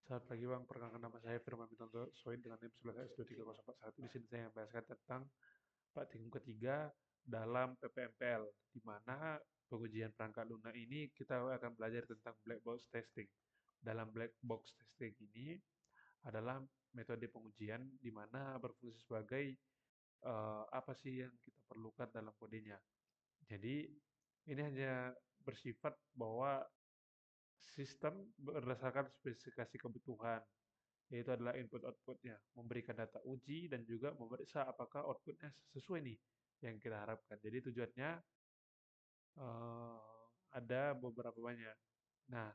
Selamat pagi Bang, perkenalkan nama saya Firman Witanto Soid dengan NIM 11S23041. Di sini saya membahaskan tentang praktikum ketiga dalam PPMPL, di mana pengujian perangkat lunak ini kita akan belajar tentang black box testing. Dalam black box testing ini adalah metode pengujian di mana berfungsi sebagai apa sih yang kita perlukan dalam kodenya. Jadi ini hanya bersifat bahwa sistem berdasarkan spesifikasi kebutuhan, yaitu adalah input-outputnya, memberikan data uji dan juga memeriksa apakah outputnya sesuai nih yang kita harapkan. Jadi tujuannya ada beberapa banyak. Nah,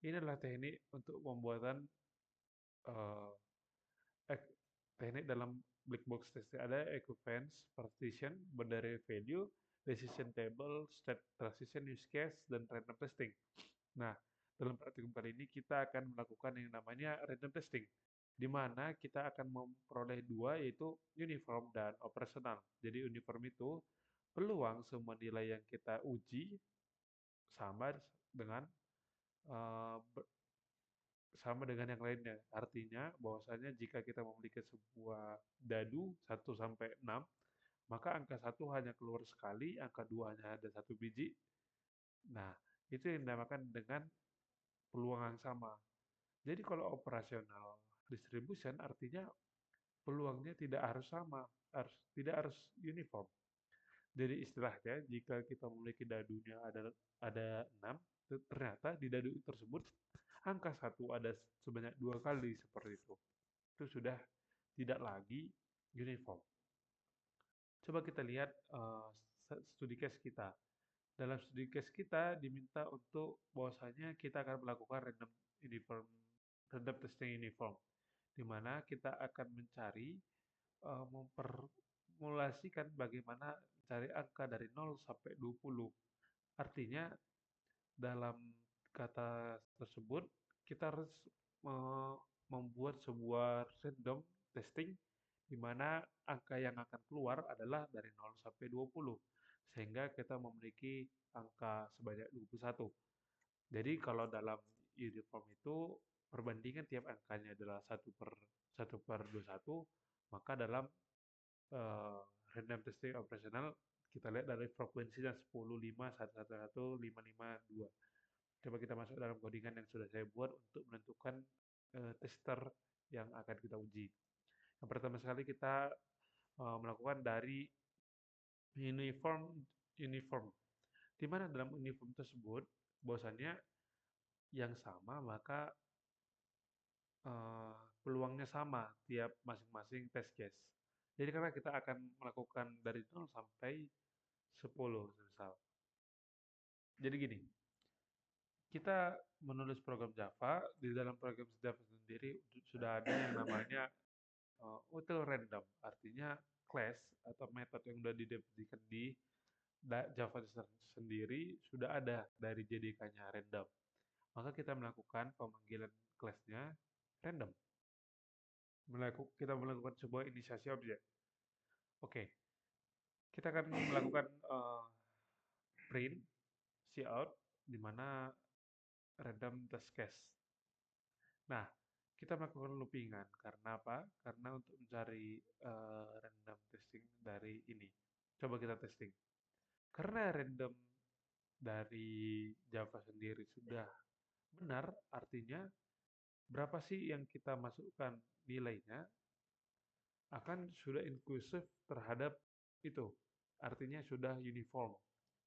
ini adalah teknik untuk pembuatan eh, teknik dalam black box testing. Ada equivalence, partition, binary value, decision table, state transition, use case, dan random testing. Nah, dalam praktikum kali ini kita akan melakukan yang namanya random testing, di mana kita akan memperoleh dua, yaitu uniform dan operasional. Jadi uniform itu peluang semua nilai yang kita uji sama dengan eh, sama dengan yang lainnya. Artinya bahwasanya jika kita memiliki sebuah dadu 1 sampai 6, maka angka 1 hanya keluar sekali, angka 2 hanya ada 1 biji. Nah, itu yang dinamakan dengan peluang yang sama. Jadi kalau operasional distribution artinya peluangnya tidak harus sama, tidak harus uniform. Jadi istilahnya jika kita memiliki dadunya ada 6, ternyata di dadu tersebut angka 1 ada sebanyak 2 kali seperti itu. Itu sudah tidak lagi uniform. Coba kita lihat studi case kita. Dalam studi case kita diminta untuk bahwasanya kita akan melakukan random testing uniform, di mana kita akan mencari memformulasikan bagaimana mencari angka dari 0 sampai 20. Artinya dalam kata tersebut kita harus membuat sebuah random testing di mana angka yang akan keluar adalah dari 0 sampai 20, sehingga kita memiliki angka sebanyak 21. Jadi kalau dalam uniform itu perbandingan tiap angkanya adalah 1/21, maka dalam eh, random testing operasional kita lihat dari frekuensinya 10, 5, 111, 5, 5, 2. Coba kita masuk dalam codingan yang sudah saya buat untuk menentukan tester yang akan kita uji. Yang pertama sekali kita melakukan dari uniform uniform, di mana dalam uniform tersebut bahwasannya yang sama maka peluangnya sama tiap masing-masing test case. Jadi karena kita akan melakukan dari 0 sampai 10 misal. Jadi gini, kita menulis program Java, di dalam program Java sendiri sudah ada yang namanya util random, artinya class atau metode yang sudah didefinisikan di Java sendiri sudah ada dari JDK-nya random. Maka kita melakukan pemanggilan kelasnya random. Kita melakukan sebuah inisiasi objek. Oke, kita akan melakukan print cout di mana random test case. Nah, kita melakukan loopingan karena apa? Karena untuk mencari random testing dari ini. Coba kita testing. Karena random dari Java sendiri sudah benar, artinya berapa sih yang kita masukkan nilainya akan sudah inklusif terhadap itu. Artinya sudah uniform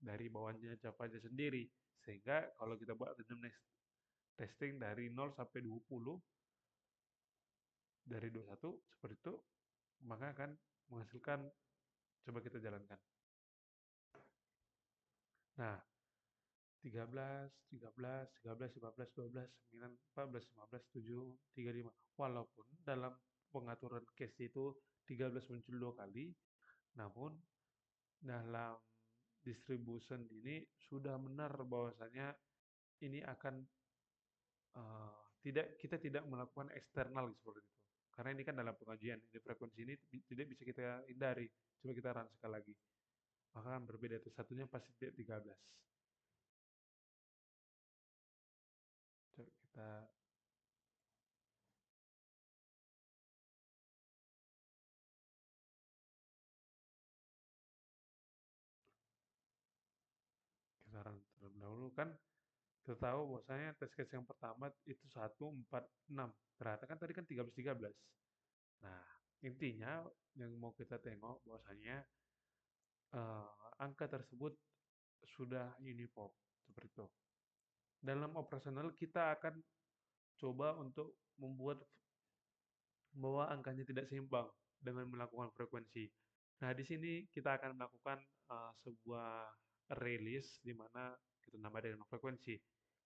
dari bawahnya Java sendiri. Sehingga kalau kita buat random testing dari 0 sampai 20, dari 21 seperti itu, maka akan menghasilkan, coba kita jalankan. Nah, 13, 13, 13, 15, 12, 9, 14, 15, 7, 35. Walaupun dalam pengaturan case itu 13 muncul 2 kali, namun dalam distribution ini sudah benar bahwasanya ini akan kita tidak melakukan eksternal seperti itu. Karena ini kan dalam pengajian, ini frekuensi ini tidak bisa kita hindari. Coba kita run sekali lagi. Maka kan berbeda itu. Satunya pasti tidak 13. Coba kita 20 kan kita tahu bahwasanya test case yang pertama itu 146. Ternyata kan tadi kan 13-13. Nah, intinya yang mau kita tengok bahwasanya angka tersebut sudah uniform seperti itu. Dalam operasional kita akan coba untuk membuat bahwa angkanya tidak seimbang dengan melakukan frekuensi. Nah, di sini kita akan melakukan sebuah release di mana kita nambah dengan frekuensi.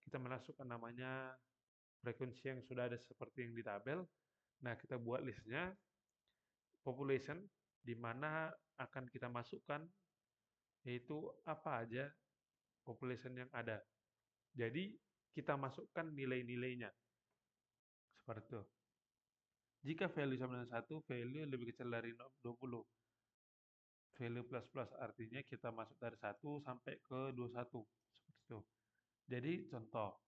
Kita masukkan namanya frekuensi yang sudah ada seperti yang di tabel. Nah, kita buat listnya population di mana akan kita masukkan yaitu apa aja population yang ada. Jadi kita masukkan nilai-nilainya seperti itu. Jika value sama dengan 1, value lebih kecil dari 20. Value plus plus artinya kita masuk dari 1 sampai ke 21 seperti itu. Jadi contoh,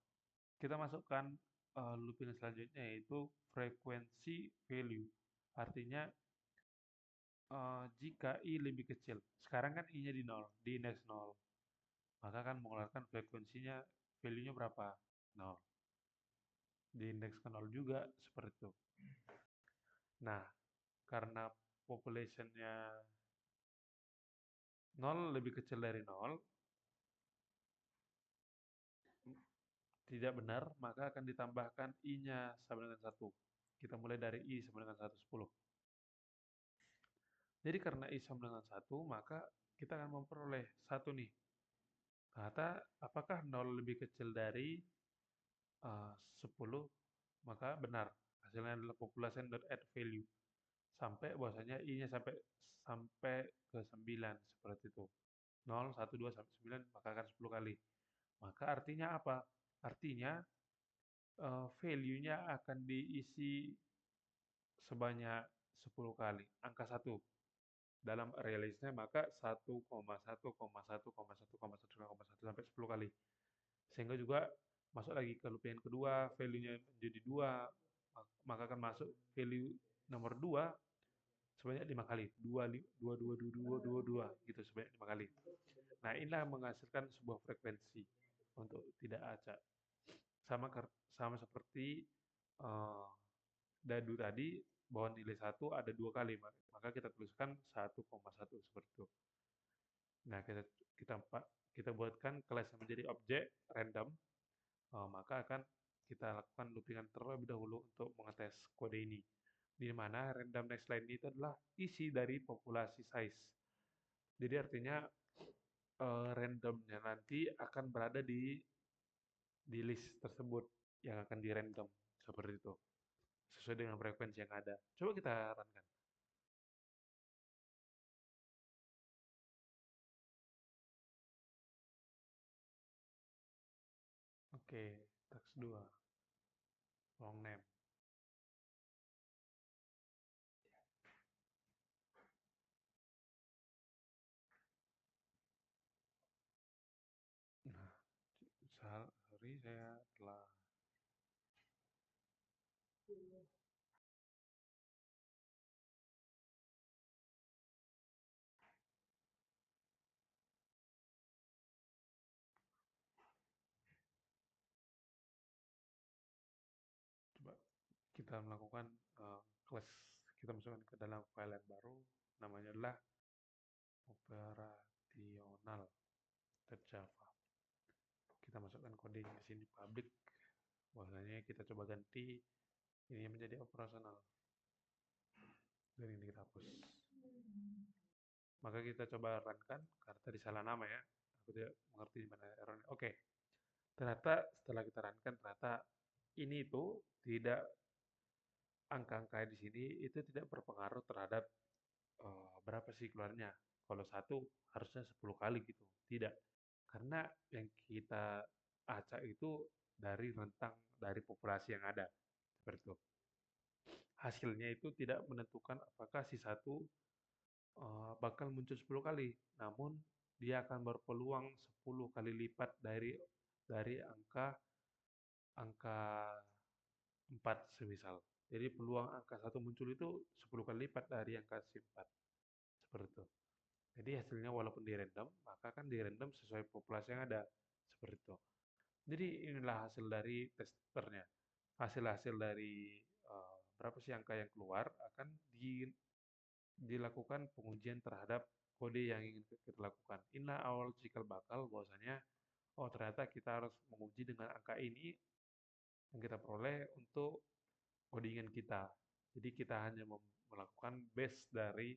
kita masukkan looping selanjutnya yaitu frekuensi value. Artinya jika i lebih kecil, sekarang kan i-nya di 0, di indeks 0, maka akan mengeluarkan frekuensinya value-nya berapa? 0. Di indeks ke 0 juga seperti itu. Nah, karena population-nya 0 lebih kecil dari 0, tidak benar, maka akan ditambahkan i-nya sama dengan 1. Kita mulai dari i sama dengan 110. Jadi karena i sama dengan 1, maka kita akan memperoleh 1 nih. Ternyata apakah 0 lebih kecil dari 10? Maka benar. Hasilnya adalah population.add value. Sampai bahwasanya i-nya sampai sampai ke 9 seperti itu. 0, 1, 2 sampai 9 maka akan 10 kali. Maka artinya apa? Artinya value-nya akan diisi sebanyak 10 kali, angka 1 dalam realisnya maka 1,1,1,1,1,1,1 sampai 10 kali. Sehingga juga masuk lagi ke loop yang kedua, value-nya menjadi 2, maka akan masuk value nomor 2 sebanyak 5 kali. 2, 2, 2, 2, 2, 2, 2, gitu sebanyak 5 kali. Nah, inilah menghasilkan sebuah frekuensi untuk tidak acak. Sama sama seperti uh, dadu tadi bahwa nilai 1 ada 2 kali, maka kita tuliskan 1,1 seperti itu. Nah, kita kita buatkan kelas yang menjadi objek random, maka akan kita lakukan loopingan terlebih dahulu untuk mengetes kode ini. Di mana random next line itu adalah isi dari populasi size. Jadi artinya randomnya nanti akan berada di list tersebut yang akan di random seperti itu sesuai dengan frekuensi yang ada. Coba kita runkan. Oke, task 2 long name. Nah, sorry saya telah coba kita melakukan class, kita masukkan ke dalam file yang baru, namanya adalah operational.java. Kita masukkan kodenya di sini public, bahwasanya kita coba ganti ini menjadi operasional. Dan ini kita hapus. Maka kita coba runkan karena tadi salah nama ya. Aku tidak mengerti di mana errornya. Oke. Ternyata setelah kita runkan ternyata ini itu tidak, angka-angka di sini itu tidak berpengaruh terhadap berapa sih keluarnya. Kalau satu harusnya 10 kali gitu. Tidak. Karena yang kita acak itu dari rentang dari populasi yang ada. Seperti itu. Hasilnya itu tidak menentukan apakah si satu bakal muncul 10 kali, namun dia akan berpeluang 10 kali lipat dari angka angka 4 semisal. Jadi peluang angka 1 muncul itu 10 kali lipat dari angka si 4. Seperti itu. Jadi hasilnya walaupun di random, maka kan di random sesuai populasi yang ada. seperti itu. Jadi inilah hasil dari testernya. Hasil-hasil dari berapa sih angka yang keluar akan dilakukan pengujian terhadap kode yang ingin kita lakukan. Inilah awal cikal bakal bahwasanya oh ternyata kita harus menguji dengan angka ini yang kita peroleh untuk codingan kita. Jadi kita hanya melakukan base dari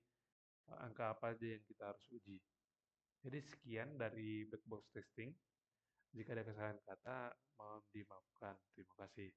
angka apa aja yang kita harus uji. Jadi sekian dari black box testing. Jika ada kesalahan kata, mohon dimaafkan. Terima kasih.